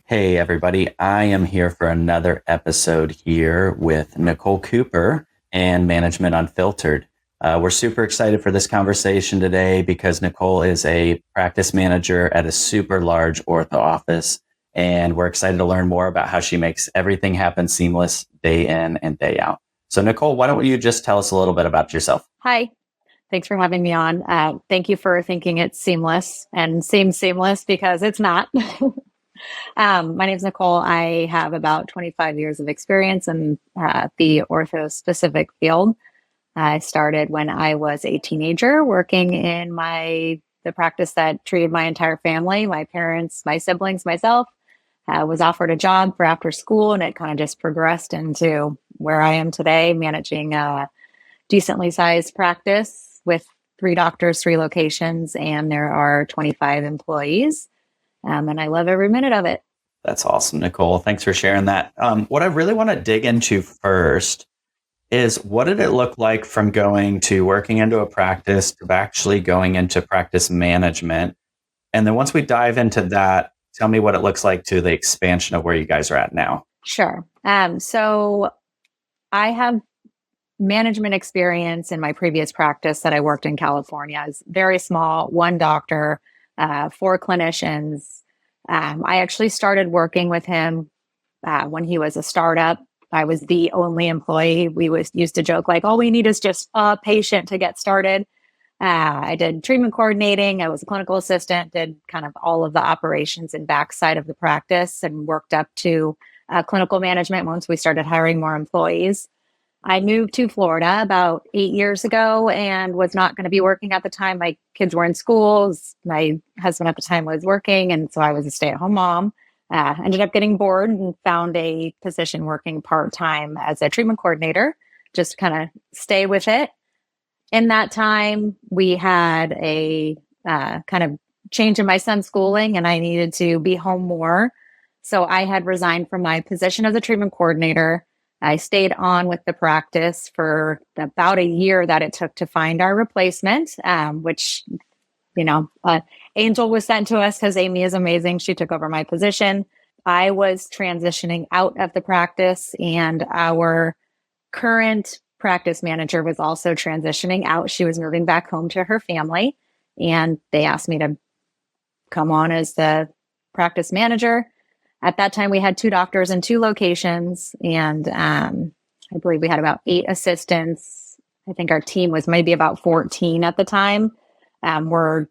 Hey, everybody. I am here for another episode here with Nycole Cooper and Management Unfiltered. We're super excited for this conversation today because Nycole is a practice manager at a super large ortho office. And we're excited to learn more about how she makes everything happen seamless day in and day out. So, Nycole, why don't you just tell us a little bit about yourself? Hi, thanks for having me on. Thank you for thinking it's seamless and seems seamless because it's not. My name is Nycole. I have about 25 years of experience in the ortho specific field. I started when I was a teenager working in the practice that treated my entire family, my parents, my siblings, myself. Was offered a job for after school, and it kind of just progressed into where I am today, managing a decently sized practice with 3 doctors, 3 locations, and there are 25 employees. And I love every minute of it. That's awesome, Nycole. Thanks for sharing that. What I really want to dig into first is what did it look like from going to working into a practice to actually going into practice management? And then once we dive into that, tell me what it looks like to the expansion of where you guys are at now. Sure. So I have management experience in my previous practice that I worked in California. It's very small, 1 doctor, 4 clinicians. I actually started working with him when he was a startup. I was the only employee. We used to joke like, all we need is just a patient to get started. I did treatment coordinating. I was a clinical assistant, did kind of all of the operations and backside of the practice, and worked up to clinical management once we started hiring more employees. I moved to Florida about 8 years ago and was not going to be working at the time. My kids were in schools. My husband at the time was working, and so I was a stay-at-home mom. Ended up getting bored and found a position working part-time as a treatment coordinator, just kind of stay with it. In that time, we had a kind of change in my son's schooling, and I needed to be home more. So I had resigned from my position as a treatment coordinator. I stayed on with the practice for about a year that it took to find our replacement, which, Angel was sent to us because Amy is amazing. She took over my position. I was transitioning out of the practice, and our current practice manager was also transitioning out. She was moving back home to her family, and they asked me to come on as the practice manager. At that time, we had 2 doctors in 2 locations, and I believe we had about 8 assistants. I think our team was maybe about 14 at the time. We're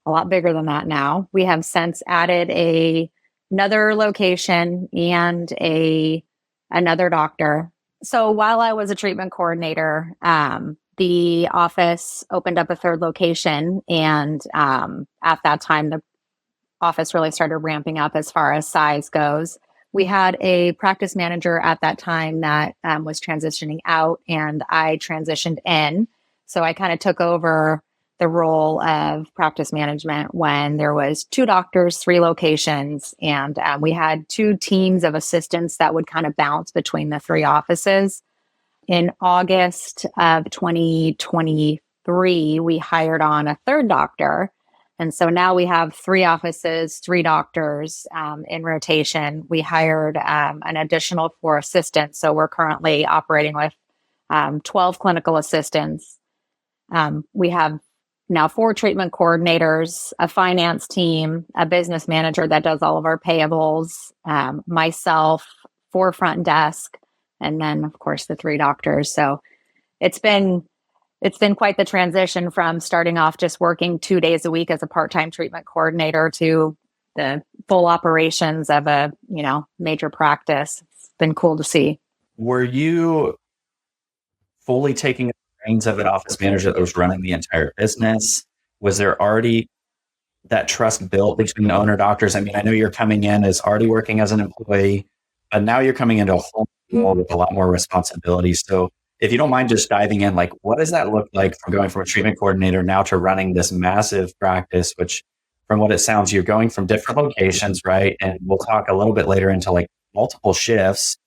a lot bigger than that now. We have since added another location and another doctor. So while I was a treatment coordinator, the office opened up a 3rd location, and at that time, the office really started ramping up as far as size goes. We had a practice manager at that time that was transitioning out, and I transitioned in. So I kind of took over the role of practice management when there was 2 doctors, 3 locations, and we had 2 teams of assistants that would kind of bounce between the 3 offices. In August of 2023, we hired on a 3rd doctor. And so now we have 3 offices, 3 doctors in rotation. We hired an additional 4 assistants. So we're currently operating with 12 clinical assistants. We have now 4 treatment coordinators, a finance team, a business manager that does all of our payables, myself, 4 front desk, and then, of course, the 3 doctors. So it's been quite the transition from starting off just working 2 days a week as a part-time treatment coordinator to the full operations of a, major practice. It's been cool to see. Were you fully taking the reins of an office manager that was running the entire business? Was there already that trust built between owner doctors? I mean, I know you're coming in as already working as an employee, but now you're coming into a whole role with a lot more responsibilities. So if you don't mind just diving in, like, what does that look like from going from a treatment coordinator now to running this massive practice, which from what it sounds, you're going from different locations, right? And we'll talk a little bit later into like multiple shifts,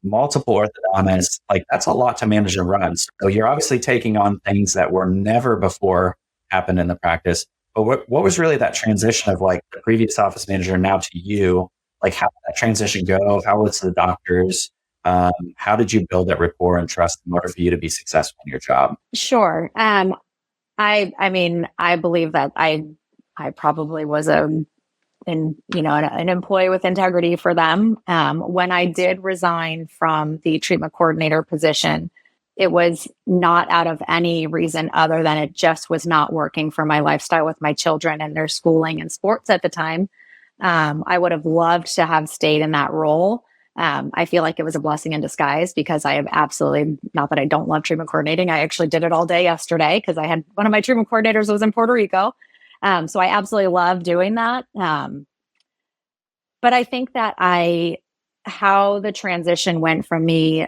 multiple orthodontists. Like, that's a lot to manage and run. So you're obviously taking on things that were never before happened in the practice. But what was really that transition of like the previous office manager now to you? Like, how did that transition go? How was the doctors? How did you build that rapport and trust in order for you to be successful in your job? Sure. I mean, I believe that I probably was an employee with integrity for them. When I did resign from the treatment coordinator position, it was not out of any reason other than it just was not working for my lifestyle with my children and their schooling and sports at the time. I would have loved to have stayed in that role. I feel like it was a blessing in disguise because I have absolutely, not that I don't love treatment coordinating. I actually did it all day yesterday because I had one of my treatment coordinators was in Puerto Rico. So I absolutely love doing that. But I think that how the transition went from me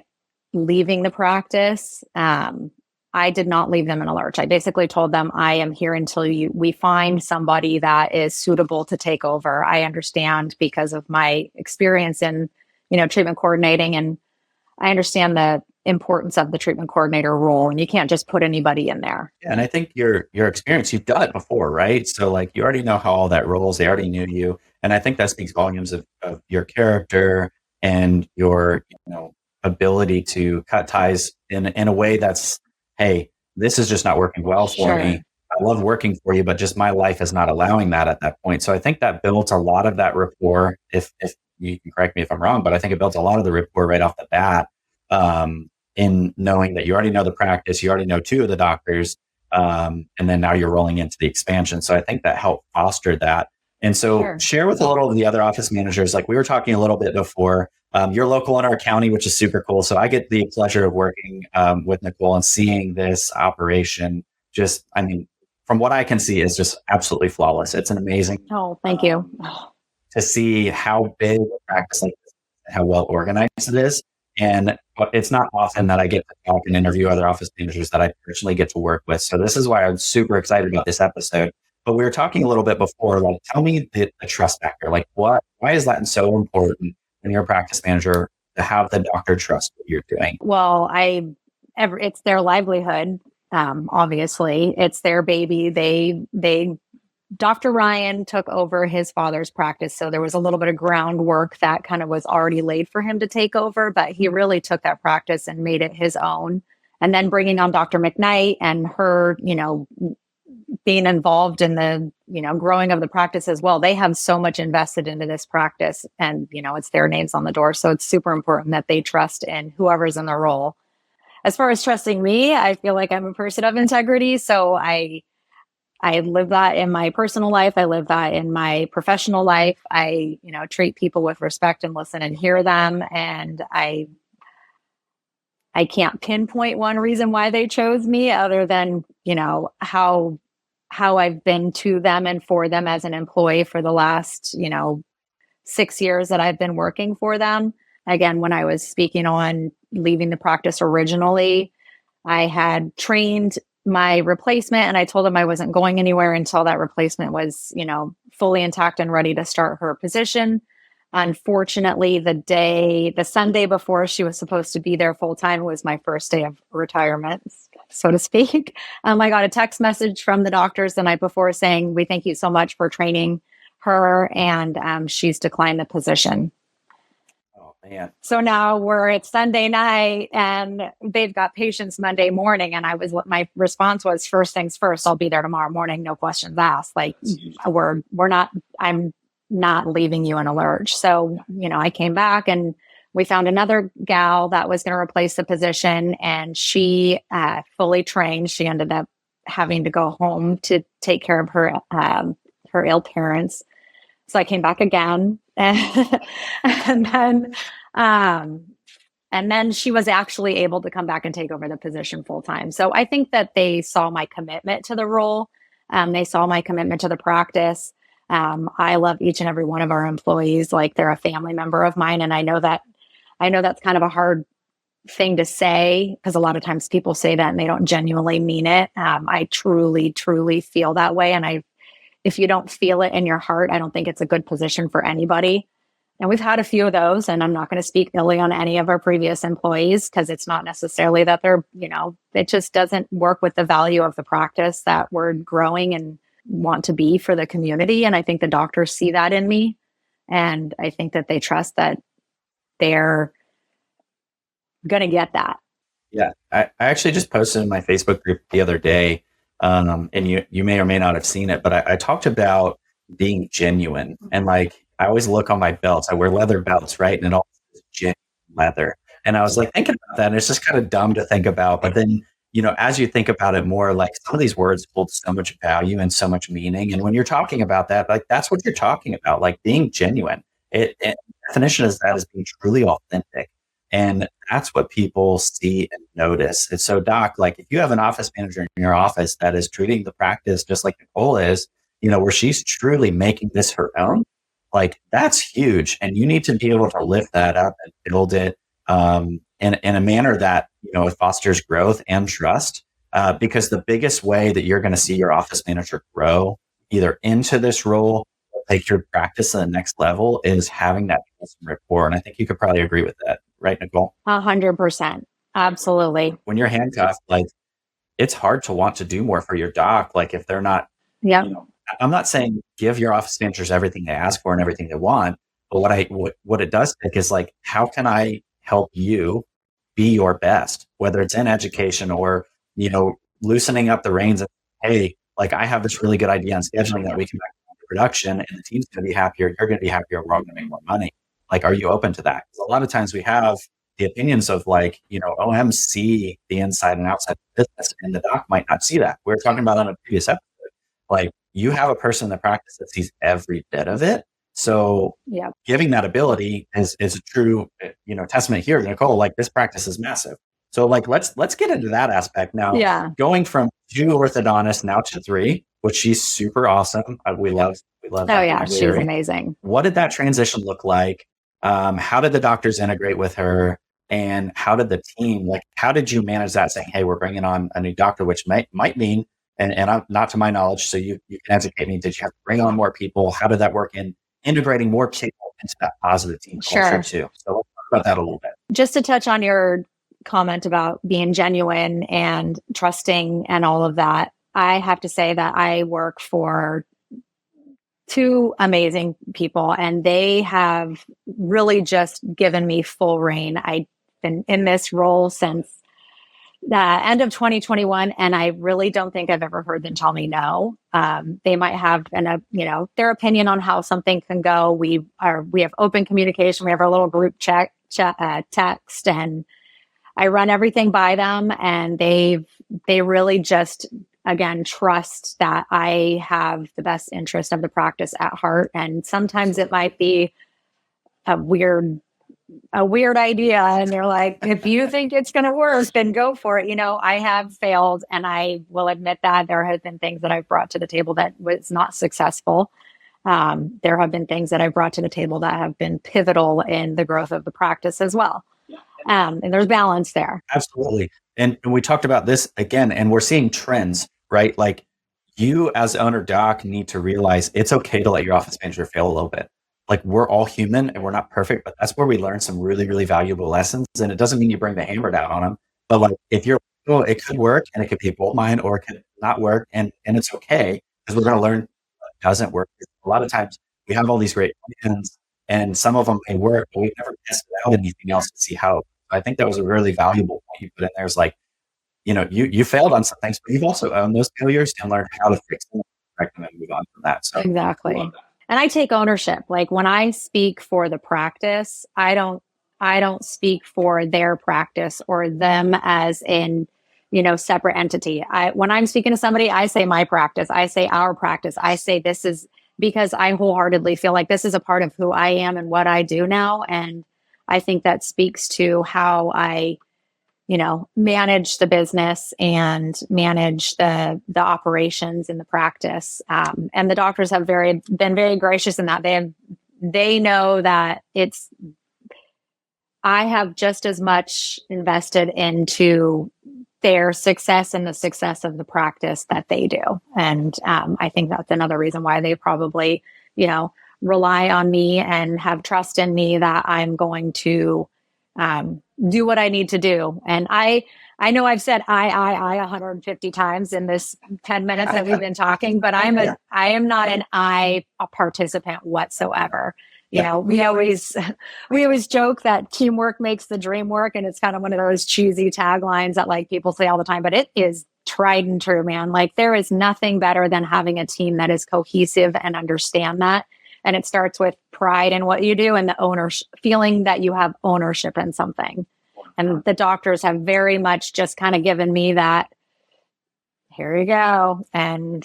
leaving the practice, I did not leave them in a lurch. I basically told them, I am here until we find somebody that is suitable to take over. I understand because of my experience in, treatment coordinating, and I understand the importance of the treatment coordinator role, and you can't just put anybody in there. Yeah, and I think your experience, you've done it before, right? So like you already know how all that rolls. They already knew you, and I think that speaks volumes of your character and your ability to cut ties in a way that's, hey, this is just not working well for me. I love working for you, but just my life is not allowing that at that point. So I think that builds a lot of that rapport. If you can correct me if I'm wrong, but I think it builds a lot of the rapport right off the bat. In knowing that you already know the practice, you already know two of the doctors, and then now you're rolling into the expansion. So I think that helped foster that. And so share with a little of the other office managers, like we were talking a little bit before, you're local in our county, which is super cool. So I get the pleasure of working with Nycole and seeing this operation just, I mean, from what I can see is just absolutely flawless. It's an amazing. Oh, thank you. To see how big a practice like this, how well organized it is. And it's not often that I get to talk and interview other office managers that I personally get to work with. So this is why I'm super excited about this episode. But we were talking a little bit before, like, tell me the trust factor. Like, why is that so important when you're a practice manager to have the doctor trust what you're doing? Well, it's their livelihood. Obviously, it's their baby. Dr. Ryan took over his father's practice. So there was a little bit of groundwork that kind of was already laid for him to take over, but he really took that practice and made it his own. And then bringing on Dr. McKnight and her, being involved in the, growing of the practice as well. They have so much invested into this practice and, it's their names on the door. So it's super important that they trust in whoever's in the role. As far as trusting me, I feel like I'm a person of integrity. So I live that in my personal life. I live that in my professional life. I, treat people with respect and listen and hear them. And I can't pinpoint one reason why they chose me other than, how I've been to them and for them as an employee for the last, 6 years that I've been working for them. Again, when I was speaking on leaving the practice originally, I had trained my replacement and I told him I wasn't going anywhere until that replacement was, fully intact and ready to start her position. Unfortunately, the Sunday before she was supposed to be there full time was my first day of retirement, so to speak. I got a text message from the doctors the night before saying, we thank you so much for training her, and she's declined the position. Oh, man. So now it's Sunday night and they've got patients Monday morning. And my response was, first things first, I'll be there tomorrow morning. No questions asked. Like I'm not leaving you in a lurch. So, I came back and we found another gal that was going to replace the position, and she fully trained. She ended up having to go home to take care of her ill parents. So I came back again, and then she was actually able to come back and take over the position full time. So I think that they saw my commitment to the role. They saw my commitment to the practice. I love each and every one of our employees like they're a family member of mine. And I know that's kind of a hard thing to say because a lot of times people say that and they don't genuinely mean it. I truly, truly feel that way. And if you don't feel it in your heart, I don't think it's a good position for anybody. And we've had a few of those, and I'm not going to speak illy on any of our previous employees because it's not necessarily that they're, it just doesn't work with the value of the practice that we're growing and want to be for the community. And I think the doctors see that in me. And I think that they trust that they're going to get that. Yeah. I actually just posted in my Facebook group the other day, and you may or may not have seen it, but I talked about being genuine. And like, I always look on my belts. I wear leather belts, right? And it all says genuine leather. And I was like thinking about that, and it's just kind of dumb to think about. But then, as you think about it more, like some of these words hold so much value and so much meaning. And when you're talking about that, like that's what you're talking about, like being genuine. The definition is that is being truly authentic. And that's what people see and notice. And so, Doc, like if you have an office manager in your office that is treating the practice just like Nycole is, where she's truly making this her own, like that's huge. And you need to be able to lift that up and build it in a manner that, it fosters growth and trust. Because the biggest way that you're going to see your office manager grow either into this role or take your practice to the next level is having that rapport. And I think you could probably agree with that. Right, Nycole? 100%. Absolutely. When you're handcuffed, like it's hard to want to do more for your doc. Like if they're not, yeah. I'm not saying give your office managers everything they ask for and everything they want, but what it does take is like, how can I help you be your best, whether it's in education or, loosening up the reins of, hey, like I have this really good idea on scheduling that we can back to production and the team's going to be happier. You're going to be happier. We're all going to make more money. Like, are you open to that? A lot of times we have the opinions of like, OMs see the inside and outside of the business, and the doc might not see that. We were talking about on a previous episode. Like, you have a person in the practice that sees every bit of it. So giving that ability is a true, testament here to Nycole. Like, this practice is massive. So like, let's get into that aspect now. Yeah. Going from 2 orthodontists now to 3, which she's super awesome. We love. Oh yeah, she's amazing. What did that transition look like? How did the doctors integrate with her, and how did the team, like, how did you manage that, saying, hey, we're bringing on a new doctor, which might mean, and I'm not to my knowledge, so you can educate me. Did you have to bring on more people? How did that work in integrating more people into that positive team culture too? So let's talk about that a little bit. Just to touch on your comment about being genuine and trusting and all of that, I have to say that I work for 2 amazing people, and they have really just given me full reign. I've been in this role since the end of 2021, and I really don't think I've ever heard them tell me no. They might have their opinion on how something can go. We have open communication. We have our little group text, and I run everything by them, and they really just, again, trust that I have the best interest of the practice at heart. And sometimes it might be a weird idea, and they're like, if you think it's going to work, then go for it. I have failed, and I will admit that there have been things that I've brought to the table that was not successful. There have been things that I've brought to the table that have been pivotal in the growth of the practice as well. And there's balance there. Absolutely. And we talked about this again, and we're seeing trends, right? Like, you as owner doc need to realize it's okay to let your office manager fail a little bit. Like, we're all human and we're not perfect, but that's where we learn some really, really valuable lessons. And it doesn't mean you bring the hammer down on them, but like, if you're, it could work, and it could be a gold mine, or it could not work. And it's okay, because we're going to learn what doesn't work. A lot of times we have all these great plans, and some of them may work, but we've never tested out anything else to see how. I think that was a really valuable point you put in there. Is like, you failed on some things, but you've also owned those failures and learned how to fix them, correct them, and move on from that. So exactly. And I take ownership. Like, when I speak for the practice, I don't speak for their practice or them as in, separate entity. When I'm speaking to somebody, I say my practice, I say our practice, I say this is, because I wholeheartedly feel like this is a part of who I am and what I do now. And I think that speaks to how I, manage the business and manage the operations in the practice. And the doctors have been very gracious in that. They know that I have just as much invested into their success and the success of the practice that they do. And I think that's another reason why they probably, rely on me and have trust in me that I'm going to do what I need to do. And I know I've said I 150 times in this 10 minutes that we've been talking, but I am not an I participant whatsoever. You know, we always joke that teamwork makes the dream work. And it's kind of one of those cheesy taglines that like people say all the time, but it is tried and true, man. Like there is nothing better than having a team that is cohesive and understand that. And it starts with pride in what you do and the ownership, feeling that you have ownership in something. And the doctors have very much just kind of given me that, here you go. And,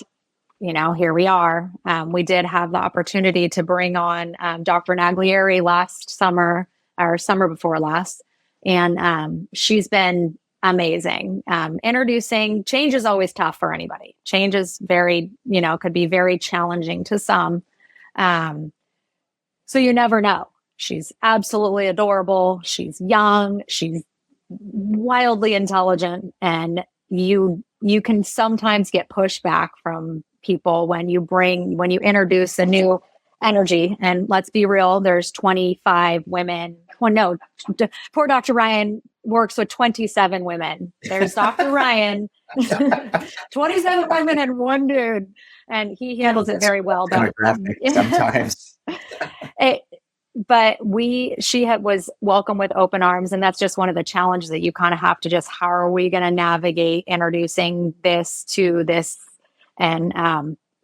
you know, here we are. We did have the opportunity to bring on Dr. Naglieri last summer or summer before last. And she's been amazing. Introducing change is always tough for anybody. Change is very, you know, could be very challenging to some. So you never know. She's absolutely adorable. She's young. She's wildly intelligent. And you can sometimes get pushback from people when you introduce a new energy. And let's be real, there's 25 women. Well, no, poor Dr. Ryan works with 27 women. There's Dr. Ryan, 27 women and one dude. And he handles it very well. But sometimes. But she was welcome with open arms. And that's just one of the challenges that you kind of have to just, how are we going to navigate introducing this to this? And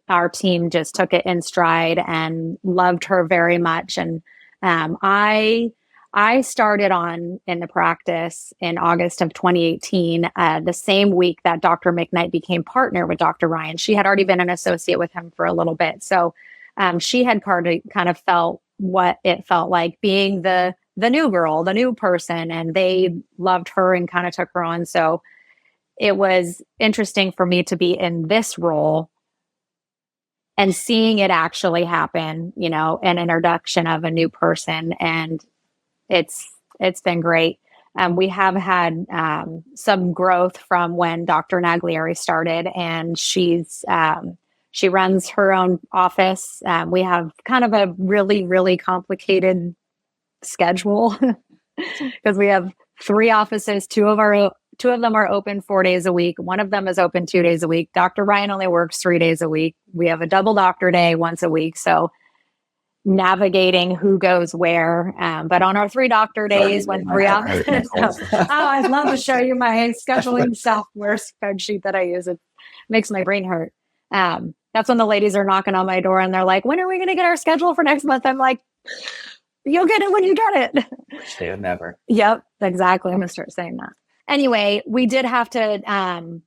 our team just took it in stride and loved her very much. And I started in the practice in August of 2018, the same week that Dr. McKnight became partner with Dr. Ryan. She had already been an associate with him for a little bit. So she had kind of felt what it felt like being the new girl, the new person, and they loved her and kind of took her on. So it was interesting for me to be in this role and seeing it actually happen, you know, an introduction of a new person. And it's been great. We have had some growth from when Dr. Naglieri started, and she runs her own office. We have kind of a really, really complicated schedule because we have 3 offices. Two of them are open 4 days a week. One of them is open 2 days a week. Dr. Ryan only works 3 days a week. We have a double doctor day once a week. So navigating who goes where. But on our 3 doctor days, when 3 offices, I'd love to show you my scheduling software spreadsheet that I use. It makes my brain hurt. That's when the ladies are knocking on my door and they're like, when are we going to get our schedule for next month? I'm like, you'll get it when you get it. They would never. Yep, exactly. I'm going to start saying that. Anyway, we did have to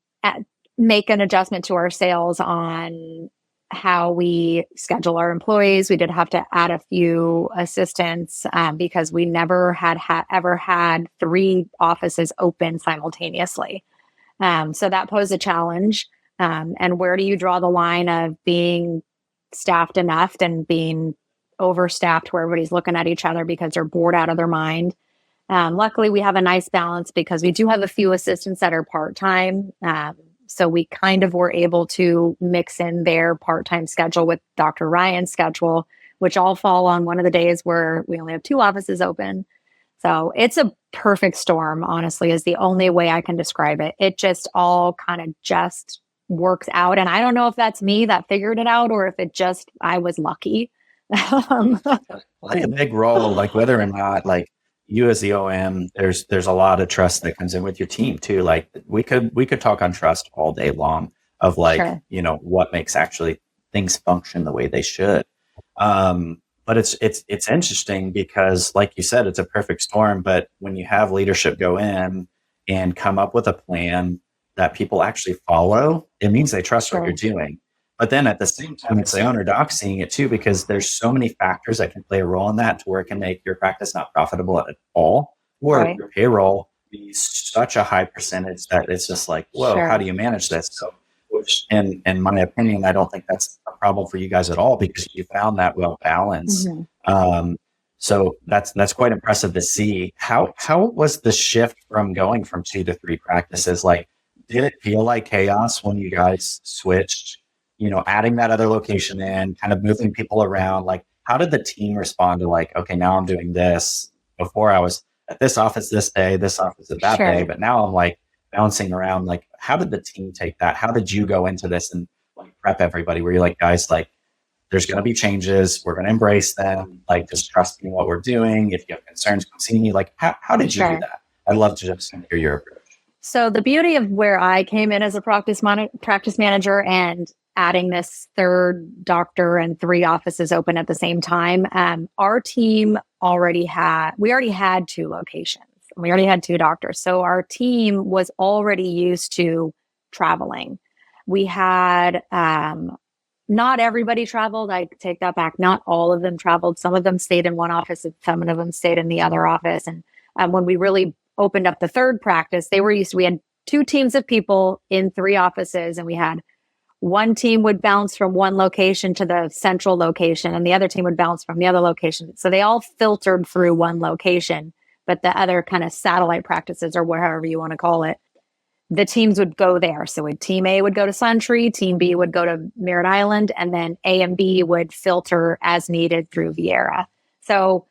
make an adjustment to our sales on how we schedule our employees. We did have to add a few assistants because we never had ever had 3 offices open simultaneously. So that posed a challenge. And where do you draw the line of being staffed enough and being overstaffed where everybody's looking at each other because they're bored out of their mind? Luckily, we have a nice balance because we do have a few assistants that are part-time. So we kind of were able to mix in their part-time schedule with Dr. Ryan's schedule, which all fall on one of the days where we only have 2 offices open. So it's a perfect storm, honestly, is the only way I can describe it. It just all kind of just works out. And I don't know if that's me that figured it out or if I was lucky. Like a big role, like whether or not like you as the OM, there's a lot of trust that comes in with your team too. Like we could talk on trust all day long of like, sure, you know, what makes actually things function the way they should. But it's interesting because like you said, it's a perfect storm, but when you have leadership go in and come up with a plan that people actually follow, it means they trust what you're doing. But then at the same time, it's the owner doc seeing it too, because there's so many factors that can play a role in that to where it can make your practice not profitable at all, or your payroll be such a high percentage that it's just like, whoa, how do you manage this? So, which in my opinion, I don't think that's a problem for you guys at all because you found that well balanced. Mm-hmm. So that's quite impressive to see. How was the shift from going from 2 to 3 practices? Like, did it feel like chaos when you guys switched, you know, adding that other location in, kind of moving people around? Like, how did the team respond to like, okay, now I'm doing this. Before I was at this office this day, this office at that day, but now I'm like bouncing around. Like, how did the team take that? How did you go into this and like prep everybody? Were you like, guys, like, there's going to be changes. We're going to embrace them. Like, just trust me in what we're doing. If you have concerns, come see me. Like, how did you do that? I'd love to just hear your approach. So the beauty of where I came in as a practice manager and adding this third doctor and 3 offices open at the same time, our team already had 2 locations. We already had 2 doctors. So our team was already used to traveling. We had, not everybody traveled. I take that back. Not all of them traveled. Some of them stayed in one office and some of them stayed in the other office. And when we really opened up the third practice, we had 2 teams of people in 3 offices, and we had one team would bounce from one location to the central location and the other team would bounce from the other location. So they all filtered through one location, but the other kind of satellite practices, or whatever you want to call it, the teams would go there. So team A would go to Suntree, team B would go to Merritt Island, and then A and B would filter as needed through Viera. So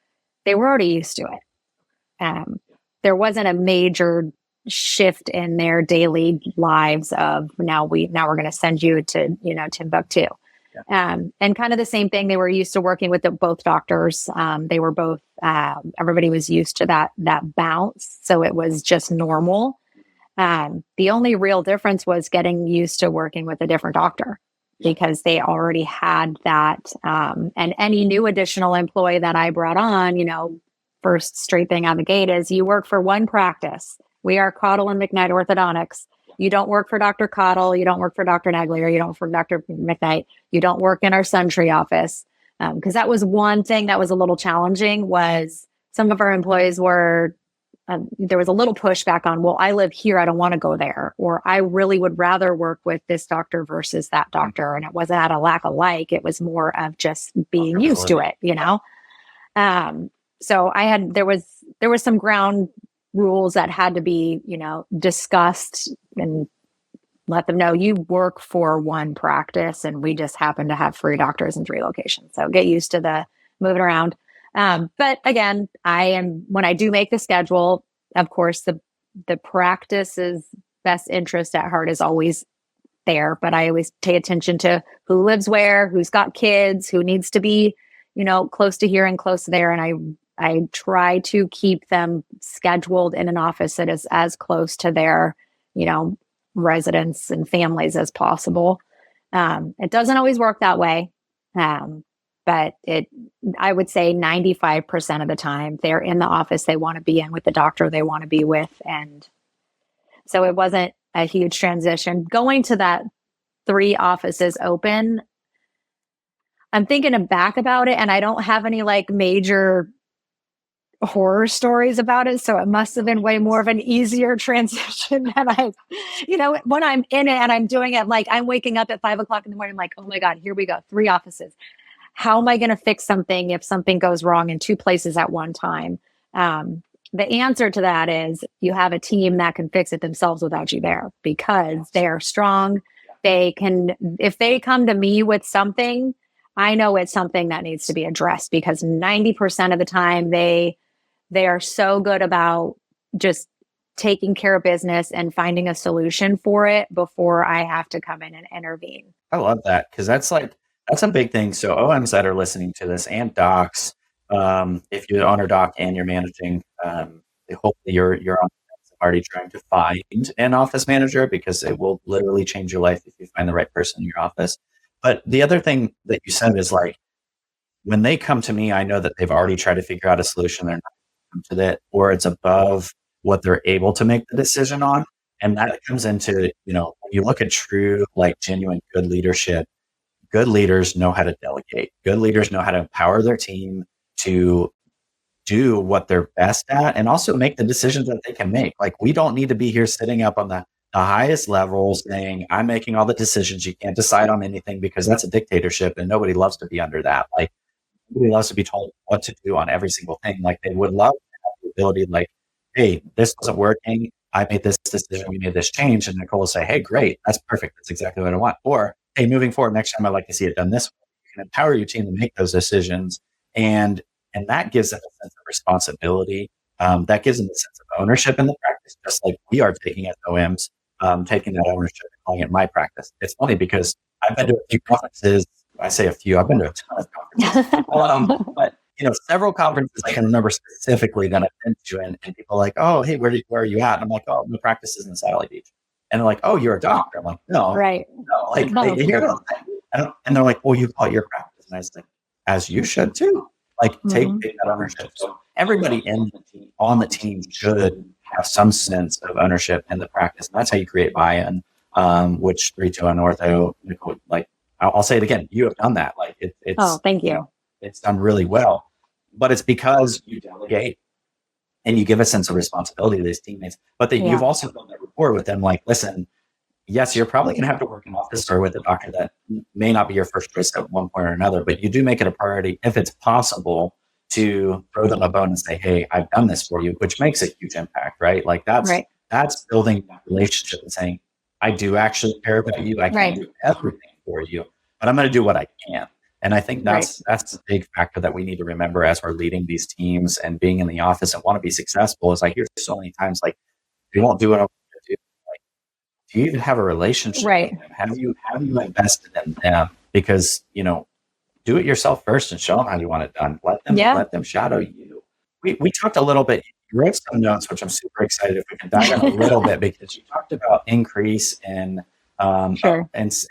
they were already used to it. There wasn't a major shift in their daily lives of now we're going to send you to, Timbuktu. Yeah. And kind of the same thing. They were used to working with both doctors. They were both, everybody was used to that bounce. So it was just normal. The only real difference was getting used to working with a different doctor, because they already had that. And any new additional employee that I brought on, first straight thing out of the gate is you work for one practice. We are Cottle and McKnight Orthodontics. You don't work for Dr. Cottle. You don't work for Dr. Naglier. You don't work for Dr. McKnight. You don't work in our Suntree office. Because that was one thing that was a little challenging, was some of our employees were, there was a little pushback on, well, I live here, I don't want to go there. Or I really would rather work with this doctor versus that doctor. And it wasn't out of lack of like, it was more of just being used to it, So there was some ground rules that had to be, discussed, and let them know you work for one practice and we just happen to have 3 doctors in 3 locations. So get used to the moving around. But again, when I do make the schedule, of course, the practice's best interest at heart is always there, but I always pay attention to who lives where, who's got kids, who needs to be, close to here and close to there. And I try to keep them scheduled in an office that is as close to their, residents and families as possible. It doesn't always work that way. But I would say 95% of the time they're in the office they want to be in with the doctor they want to be with. And so it wasn't a huge transition. Going to that 3 offices open, I'm thinking back about it, and I don't have any major horror stories about it. So it must have been way more of an easier transition than when I'm in it and I'm doing it, I'm waking up at 5:00 in the morning, oh my God, here we go. 3 offices. How am I going to fix something if something goes wrong in 2 places at one time? The answer to that is you have a team that can fix it themselves without you there, because they are strong. If they come to me with something, I know it's something that needs to be addressed, because 90% of the time they are so good about just taking care of business and finding a solution for it before I have to come in and intervene. I love that, because that's a big thing. So OMs that are listening to this, and docs, if you're an owner doc and you're managing, hopefully you're on already trying to find an office manager, because it will literally change your life if you find the right person in your office. But the other thing that you said is when they come to me, I know that they've already tried to figure out a solution. They're not come to that, or it's above what they're able to make the decision on. And that comes into, when you look at true, genuine good leadership, good leaders know how to delegate. Good leaders know how to empower their team to do what they're best at, and also make the decisions that they can make. We don't need to be here sitting up on the highest level saying, I'm making all the decisions. You can't decide on anything, because that's a dictatorship, and nobody loves to be under that. Nobody loves to be told what to do on every single thing. They would love to have the ability, hey, this wasn't working. I made this decision. We made this change. And Nycole will say, hey, great. That's perfect. That's exactly what I want. Or, hey, moving forward, next time I'd like to see it done this way. You can empower your team to make those decisions. And that gives them a sense of responsibility. That gives them a sense of ownership in the practice, just like we are taking as OMs, taking that ownership and calling it my practice. It's funny because I've been to a few conferences I say a few, I've been to a ton of conferences. But several conferences I can remember specifically that I've been to, and people are like, oh, hey, where are you at? And I'm like, oh, my practice is in Satellite Beach. And they're like, oh, you're a doctor. I'm like, no, Right. no. Like they hear it, and they're like, well, you call it your practice. And I was like, as you should too. Like take that ownership. So everybody on the team should have some sense of ownership in the practice. And that's how you create buy-in, which 321 Ortho, Nycole, like I'll say it again, you have done that. Like it's oh, thank you. It's done really well, but it's because you delegate and you give a sense of responsibility to these teammates, but that you've also built that rapport with them. Like, listen, yes, you're probably going to have to work in office or with a doctor that may not be your first choice at one point or another, but you do make it a priority if it's possible to throw them a bone and say, hey, I've done this for you, which makes a huge impact, right? Like that's building that relationship and saying, I do actually care about you. I can't do everything for you, but I'm going to do what I can. And I think that's a big factor that we need to remember as we're leading these teams and being in the office and want to be successful. Is I hear so many times, like, we won't do what I want to do. Like, do you even have a relationship with them? Have you invested in them? Because, do it yourself first and show them how you want it done. Let them shadow you. We talked a little bit. You wrote some notes, which I'm super excited if we can dive in a little bit, because you talked about increase in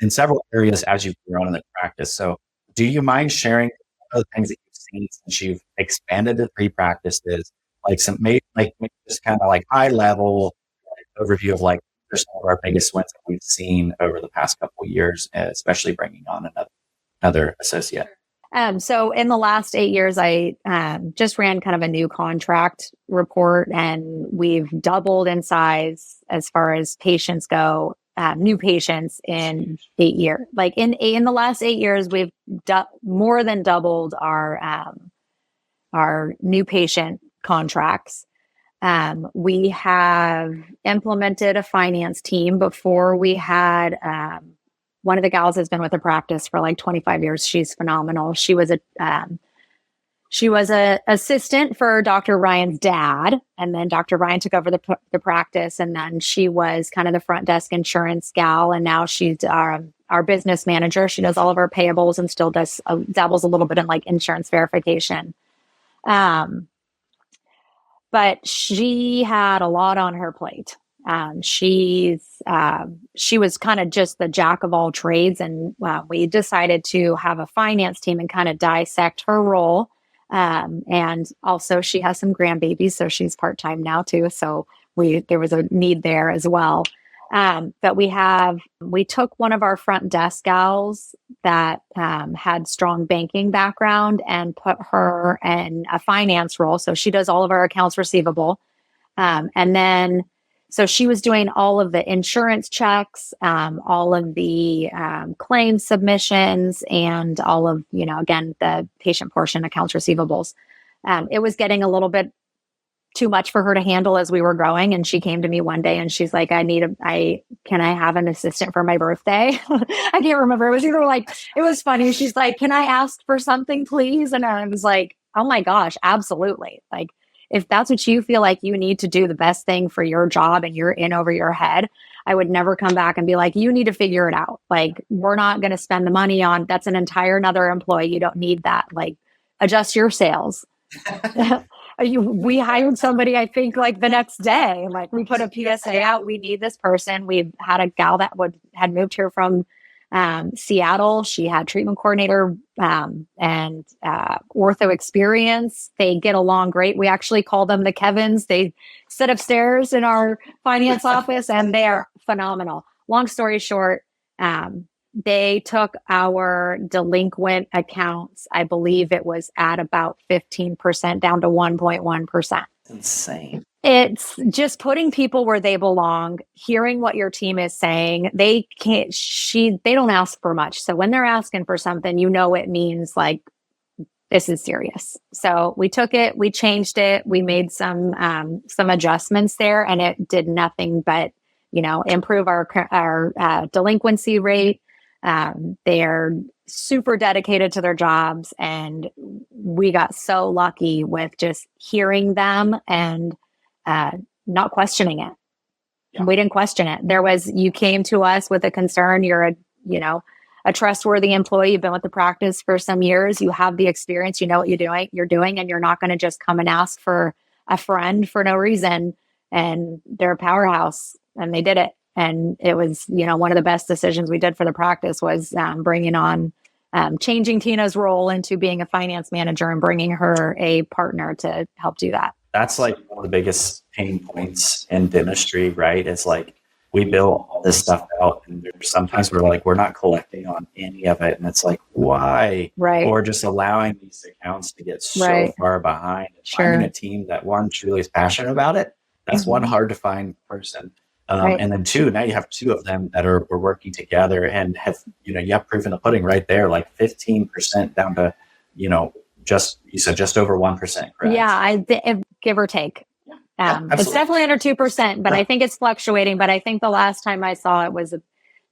several areas as you've grown in the practice. So do you mind sharing the things that you've seen since you've expanded to 3 practices, like maybe just kind of like high level overview of like some of our biggest wins that we've seen over the past couple of years, especially bringing on another associate? So in the last 8 years, I just ran kind of a new contract report, and we've doubled in size as far as patients go. New patients in 8 years. Like in the last 8 years, we've more than doubled our new patient contracts. We have implemented a finance team. Before, we had one of the gals has been with the practice for like 25 years. She's phenomenal. She was a assistant for Dr. Ryan's dad, and then Dr. Ryan took over the practice, and then she was kind of the front desk insurance gal, and now she's our business manager. She does all of our payables and still does dabbles a little bit in like insurance verification. But she had a lot on her plate. She was kind of just the jack of all trades, and we decided to have a finance team and kind of dissect her role. And also she has some grandbabies, so she's part-time now too. So there was a need there as well. But we took one of our front desk gals that had strong banking background and put her in a finance role. So she does all of our accounts receivable. And then, so she was doing all of the insurance checks, all of the claim submissions, and all of, again, the patient portion accounts receivables. It was getting a little bit too much for her to handle as we were growing. And she came to me one day and she's like, can I have an assistant for my birthday? I can't remember. It was either like, it was funny. She's like, can I ask for something, please? And I was like, oh my gosh, absolutely. Like, if that's what you feel like you need to do the best thing for your job and you're in over your head, I would never come back and be like, you need to figure it out. Like, we're not going to spend the money on, that's an entire another employee. You don't need that. Like, adjust your sales. We hired somebody, I think, like the next day. Like, we put a PSA out. We need this person. We had a gal that had moved here from Seattle. She had treatment coordinator and ortho experience. They get along great. We actually call them the Kevins. They sit upstairs in our finance office, and they are phenomenal. Long story short, they took our delinquent accounts, I believe it was at about 15% down to 1.1%. Insane. It's just putting people where they belong, hearing what your team is saying. They don't ask for much. So when they're asking for something, it means like, this is serious. So we took it, we changed it, we made some adjustments there, and it did nothing but, improve our delinquency rate. They're super dedicated to their jobs, and we got so lucky with just hearing them and not questioning it. Yeah. We didn't question it. You came to us with a concern. You're a trustworthy employee. You've been with the practice for some years. You have the experience. You know what you're doing, and you're not going to just come and ask for a friend for no reason. And they're a powerhouse, and they did it. And it was, one of the best decisions we did for the practice was bringing on, changing Tina's role into being a finance manager and bringing her a partner to help do that. That's like one of the biggest pain points in dentistry, right? It's like we build all this stuff out, and there's sometimes we're not collecting on any of it, and it's like, why? Right. Or just allowing these accounts to get so far behind. Finding a team that, one, truly is passionate about it. That's one hard to find person. And then two, now you have two of them that are working together and have, you have proof in the pudding right there, like 15% down to, you said just over 1%, correct? Yeah, give or take. It's definitely under 2%, but I think it's fluctuating. But I think the last time I saw it was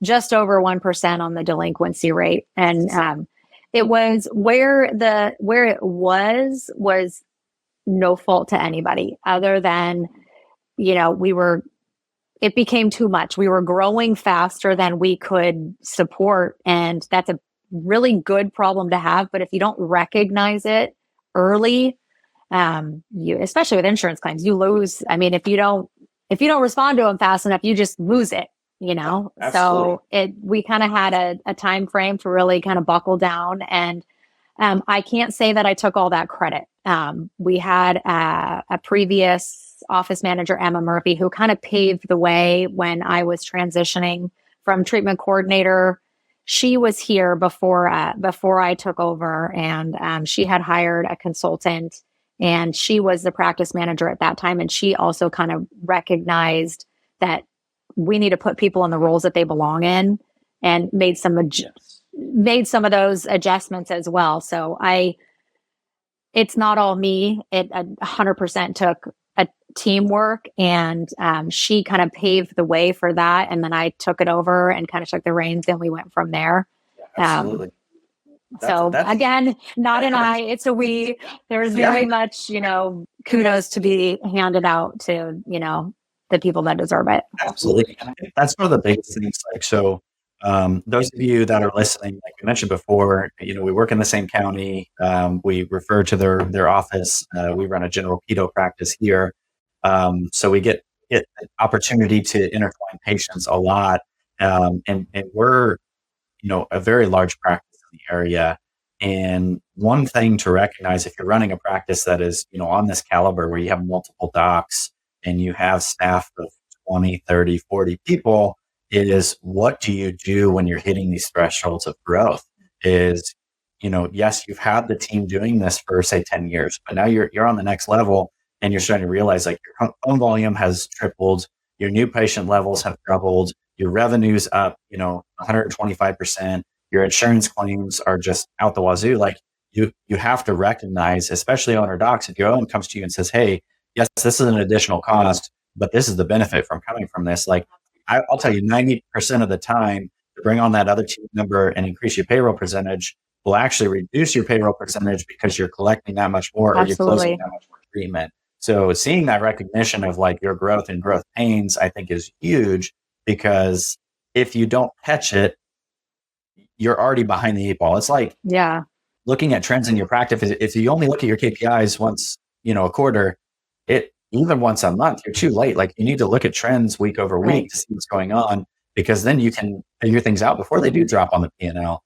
just over 1% on the delinquency rate. And it was where it was no fault to anybody other than, it became too much. We were growing faster than we could support. And that's a really good problem to have. But if you don't recognize it early, especially with insurance claims, you lose. I mean, if you don't respond to them fast enough, you just lose it, Absolutely. So we kind of had a time frame to really kind of buckle down. And I can't say that I took all that credit. We had a previous office manager, Emma Murphy, who kind of paved the way when I was transitioning from treatment coordinator. She was here before I took over, and she had hired a consultant, and she was the practice manager at that time. And she also kind of recognized that we need to put people in the roles that they belong in, and made some of those adjustments as well. So it's not all me. It 100% took a teamwork, and she kind of paved the way for that. And then I took it over and kind of took the reins, and we went from there. Absolutely. Again, not an I, it's a we. There's very much, kudos to be handed out to, the people that deserve it. Absolutely. And I think that's one of the biggest things. So those of you that are listening, like we mentioned before, we work in the same county. We refer to their office. We run a general pedo practice here. So we get an opportunity to intertwine patients a lot. And we're, a very large practice in the area. And one thing to recognize, if you're running a practice that is, on this caliber, where you have multiple docs and you have staff of 20, 30, 40 people, is what do you do when you're hitting these thresholds of growth? Is, yes, you've had the team doing this for, say, 10 years, but now you're on the next level, and you're starting to realize, like, your phone volume has tripled, your new patient levels have doubled, your revenue's up, 125%, your insurance claims are just out the wazoo. Like, you have to recognize, especially owner docs, if your owner comes to you and says, hey, yes, this is an additional cost, but this is the benefit from coming from this. Like, I'll tell you, 90% of the time, to bring on that other team member and increase your payroll percentage will actually reduce your payroll percentage because you're collecting that much more, or you're closing that much more treatment. So seeing that recognition of, like, your growth and growth pains, I think, is huge, because if you don't catch it, you're already behind the eight ball. It's like looking at trends in your practice. If you only look at your KPIs once, a quarter, even once a month, you're too late. Like, you need to look at trends week over week to see what's going on, because then you can figure things out before they do drop on the P&L,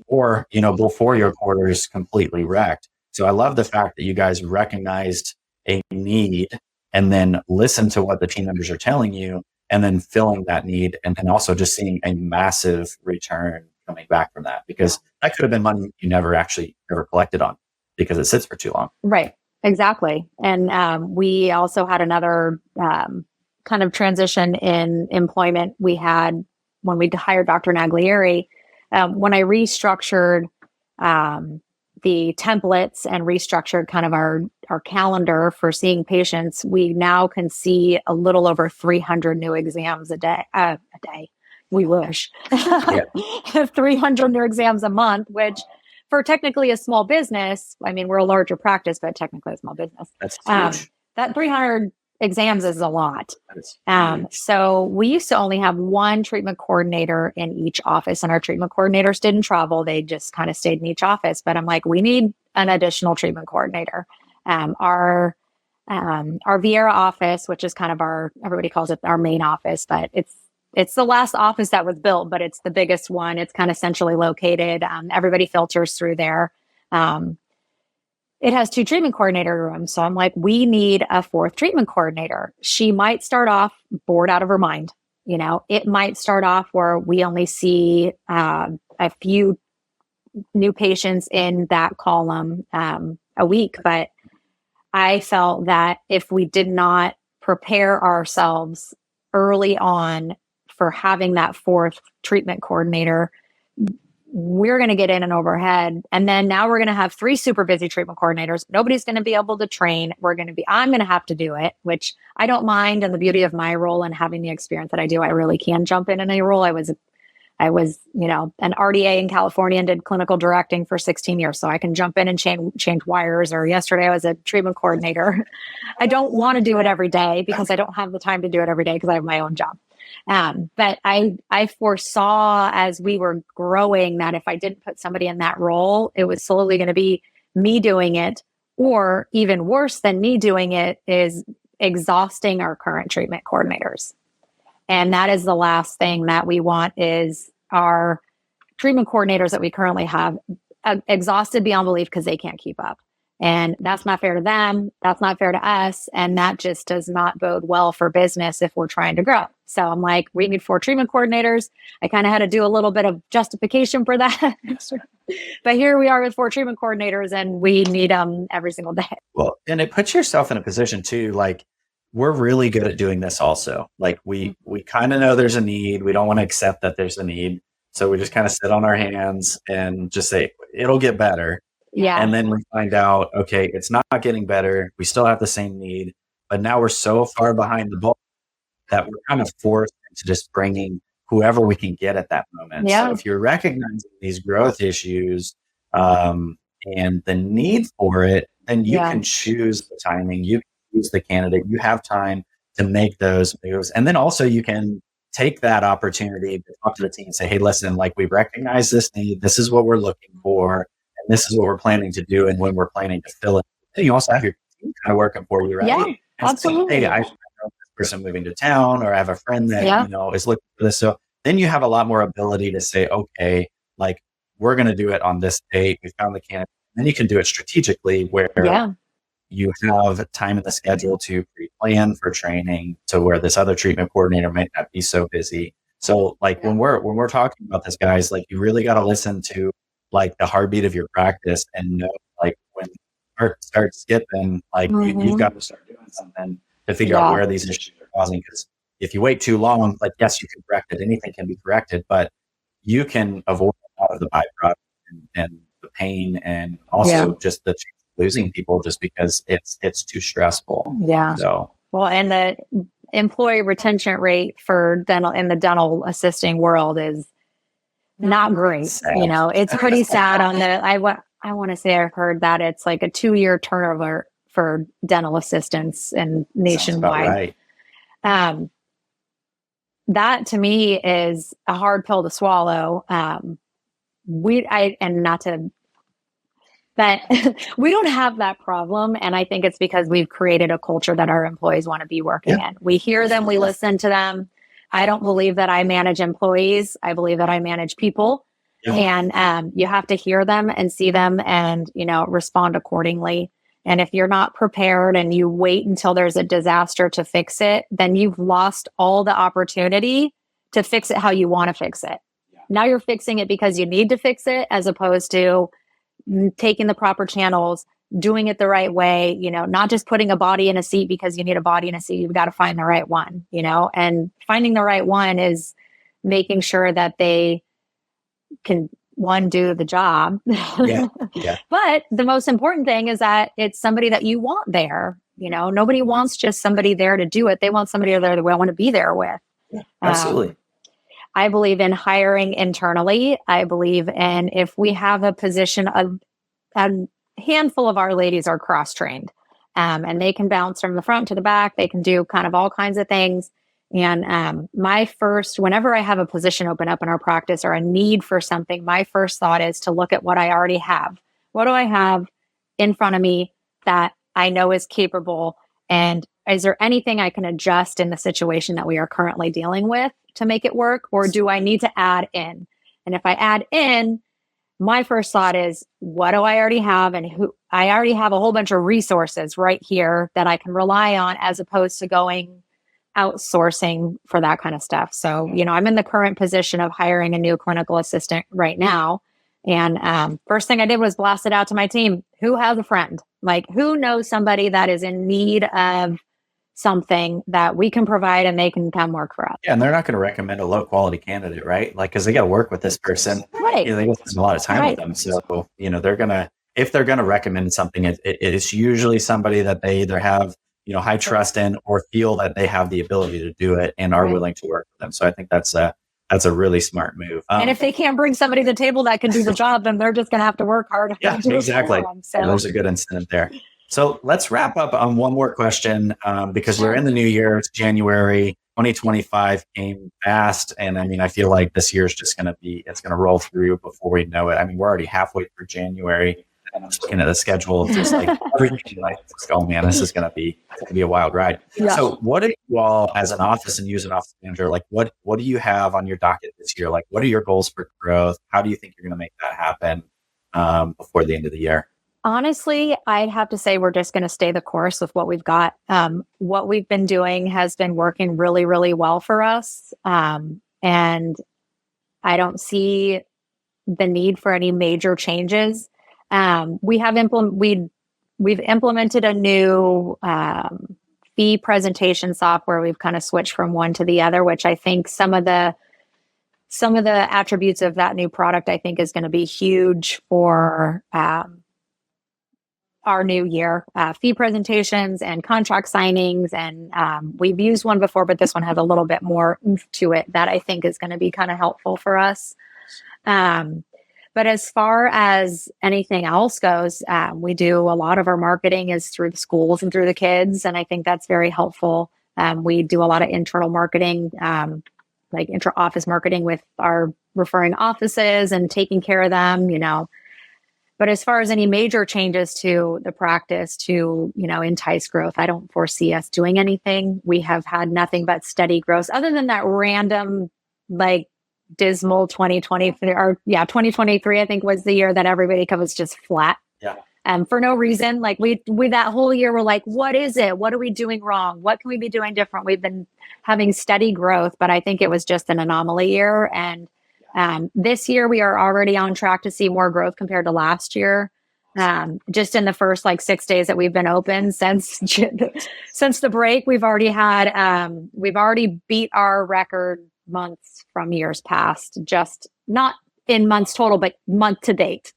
or, before your quarter is completely wrecked. So I love the fact that you guys recognized a need and then listen to what the team members are telling you, and then filling that need, and then also just seeing a massive return coming back from that, because that could have been money you never collected on because it sits for too long. Right. Exactly. And we also had another kind of transition in employment. We had, when we hired Dr. Naglieri, when I restructured the templates and restructured kind of our calendar for seeing patients, we now can see a little over 300 new exams a day. We wish. 300 new exams a month, which, for technically a small business, I mean, we're a larger practice, but technically a small business. That's huge. That 300 exams is a lot. That's huge. So we used to only have one treatment coordinator in each office, and our treatment coordinators didn't travel. They just kind of stayed in each office. But I'm like, we need an additional treatment coordinator. Our Vieira office, which is kind of everybody calls it our main office, but it's the last office that was built, but it's the biggest one. It's kind of centrally located. Everybody filters through there. It has 2 treatment coordinator rooms. So I'm like, we need a 4th treatment coordinator. She might start off bored out of her mind. It might start off where we only see a few new patients in that column a week. But I felt that if we did not prepare ourselves early on for having that 4th treatment coordinator, we're going to get in and overhead. And then now we're going to have 3 super busy treatment coordinators. Nobody's going to be able to train. I'm going to have to do it, which I don't mind. And the beauty of my role and having the experience that I do, I really can jump in any role. I was, an RDA in California and did clinical directing for 16 years. So I can jump in and change wires. Or yesterday I was a treatment coordinator. I don't want to do it every day because I don't have the time to do it every day because I have my own job. But I foresaw as we were growing that if I didn't put somebody in that role, it was slowly going to be me doing it, or even worse than me doing it is exhausting our current treatment coordinators. And that is the last thing that we want, is our treatment coordinators that we currently have exhausted beyond belief because they can't keep up. And that's not fair to them. That's not fair to us. And that just does not bode well for business if we're trying to grow. So I'm like, we need 4 treatment coordinators. I kind of had to do a little bit of justification for that. But here we are with 4 treatment coordinators, and we need them every single day. Well, and it puts yourself in a position too, like, we're really good at doing this also. Like we kind of know there's a need. We don't want to accept that there's a need. So we just kind of sit on our hands and just say, it'll get better. Yeah. And then we find out, okay, it's not getting better. We still have the same need, but now we're so far behind the ball that we're kind of forced into just bringing whoever we can get at that moment. Yeah. So if you're recognizing these growth issues and the need for it, then you can choose the timing. You can choose the candidate. You have time to make those moves. And then also you can take that opportunity to talk to the team and say, hey, listen, like, we recognize this need. This is what we're looking for. This is what we're planning to do, and when we're planning to fill it. Then you also have your team kind of working for you, right? Yeah, and absolutely. Say, hey, I know this person moving to town, or I have a friend that is looking for this. So then you have a lot more ability to say, okay, like, we're going to do it on this date. We found the candidate. And then you can do it strategically, where you have time in the schedule to pre-plan for training, to where this other treatment coordinator might not be so busy. So like when we're talking about this, guys, like, you really got to listen to like the heartbeat of your practice and know, like, when you start skipping, like you've got to start doing something to figure out where these issues are causing. Because if you wait too long, like, yes, you can correct it. Anything can be corrected, but you can avoid a lot of the byproduct and the pain, and also just the chance of losing people just because it's too stressful. Yeah. So, well, and the employee retention rate for dental in the dental assisting world is not great. Sad. It's pretty sad on the, I want to say I've heard that it's like a 2-year turnover for dental assistants and nationwide. Right. That to me is a hard pill to swallow. We don't have that problem. And I think it's because we've created a culture that our employees want to be working in. We hear them, we listen to them. I don't believe that I manage employees. I believe that I manage people. And you have to hear them and see them and, respond accordingly. And if you're not prepared and you wait until there's a disaster to fix it, then you've lost all the opportunity to fix it how you want to fix it. Now you're fixing it because you need to fix it, as opposed to taking the proper channels, doing it the right way, not just putting a body in a seat because you need a body in a seat. You've got to find the right one, and finding the right one is making sure that they can, one, do the job. But the most important thing is that it's somebody that you want there. Nobody wants just somebody there to do it. They want somebody there that they want to be there with. Yeah, absolutely. I believe in hiring internally. I believe in, if we have a position, a handful of our ladies are cross-trained. and they can bounce from the front to the back. They can do kind of all kinds of things. And whenever I have a position open up in our practice or a need for something, my first thought is to look at what I already have. What do I have in front of me that I know is capable? And is there anything I can adjust in the situation that we are currently dealing with to make it work? Or do I need to add in? And if I add in, my first thought is, what do I already have? And I already have a whole bunch of resources right here that I can rely on, as opposed to going outsourcing for that kind of stuff. So, I'm in the current position of hiring a new clinical assistant right now. And first thing I did was blast it out to my team. Who has a friend? Like, who knows somebody that is in need of something that we can provide and they can come work for us? Yeah, and they're not going to recommend a low quality candidate, right? Like, because they got to work with this person. Right. They got to spend a lot of time with them. So, if they're going to recommend something, it's usually somebody that they either have, high trust in, or feel that they have the ability to do it and are willing to work with them. So I think that's a really smart move. And if they can't bring somebody to the table that can do the job, then they're just going to have to work hard. Yeah, exactly. So there's a good incentive there. So let's wrap up on one more question, because we're in the new year. It's January 2025, came fast. And I feel like this year is just going to roll through before we know it. We're already halfway through January. And I'm just looking at the schedule, just like everything. Like, oh man, this is going to be a wild ride. Yeah. So, what do you all, as an office and you as an office manager, like what do you have on your docket this year? Like, what are your goals for growth? How do you think you're going to make that happen before the end of the year? Honestly, I'd have to say we're just going to stay the course with what we've got. What we've been doing has been working really, really well for us, and I don't see the need for any major changes. We've implemented a new fee presentation software. We've kind of switched from one to the other, which I think some of the attributes of that new product, I think, is going to be huge for our new year. Fee presentations and contract signings, and we've used one before, but this one has a little bit more oomph to it that I think is going to be kind of helpful for us. But as far as anything else goes, we do a lot of our marketing is through the schools and through the kids. And I think that's very helpful. We do a lot of internal marketing, like intra-office marketing with our referring offices and taking care of them, But as far as any major changes to the practice to, entice growth, I don't foresee us doing anything. We have had nothing but steady growth other than that random, dismal 2023, I think, was the year that everybody was just flat. Yeah. For no reason. Like we that whole year, we're like, what is it? What are we doing wrong? What can we be doing different? We've been having steady growth, but I think it was just an anomaly year. And this year we are already on track to see more growth compared to last year. Just in the first 6 days that we've been open since the break, we've already beat our record months from years past, just not in months total, but month to date.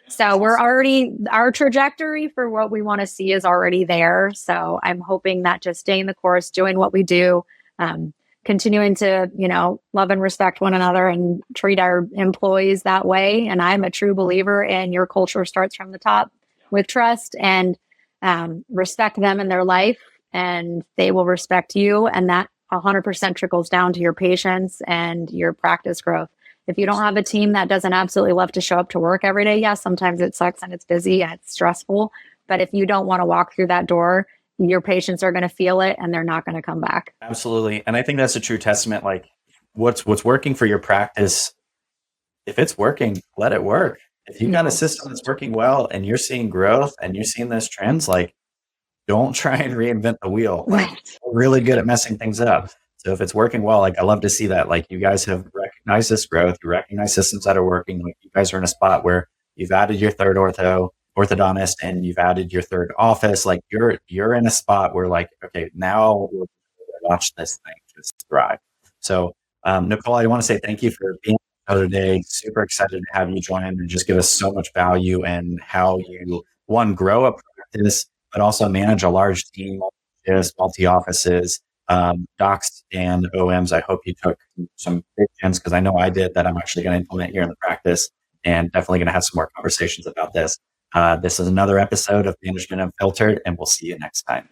So our trajectory for what we want to see is already there. So I'm hoping that just staying the course, doing what we do, continuing to, love and respect one another and treat our employees that way. And I'm a true believer in your culture starts from the top with trust and respect them in their life, and they will respect you. And that 100% trickles down to your patients and your practice growth. If you don't have a team that doesn't absolutely love to show up to work every day, yes, sometimes it sucks and it's busy and it's stressful. But if you don't want to walk through that door, your patients are going to feel it and they're not going to come back. Absolutely. And I think that's a true testament. Like what's working for your practice, if it's working, let it work. If you've got a system that's working well and you're seeing growth and you're seeing those trends, don't try and reinvent the wheel. We're really good at messing things up. So if it's working well, I love to see that. You guys have recognized this growth, you recognize systems that are working. You guys are in a spot where you've added your third orthodontist and you've added your third office. You're in a spot where okay, now we'll watch this thing just thrive. So Nycole, I want to say thank you for being here today. Super excited to have you join and just give us so much value and how you grow a practice, but also manage a large team, multi-offices, docs and OMs. I hope you took some big chance, because I know I did, that I'm actually going to implement here in the practice, and definitely going to have some more conversations about this. This is another episode of Management Unfiltered, and we'll see you next time.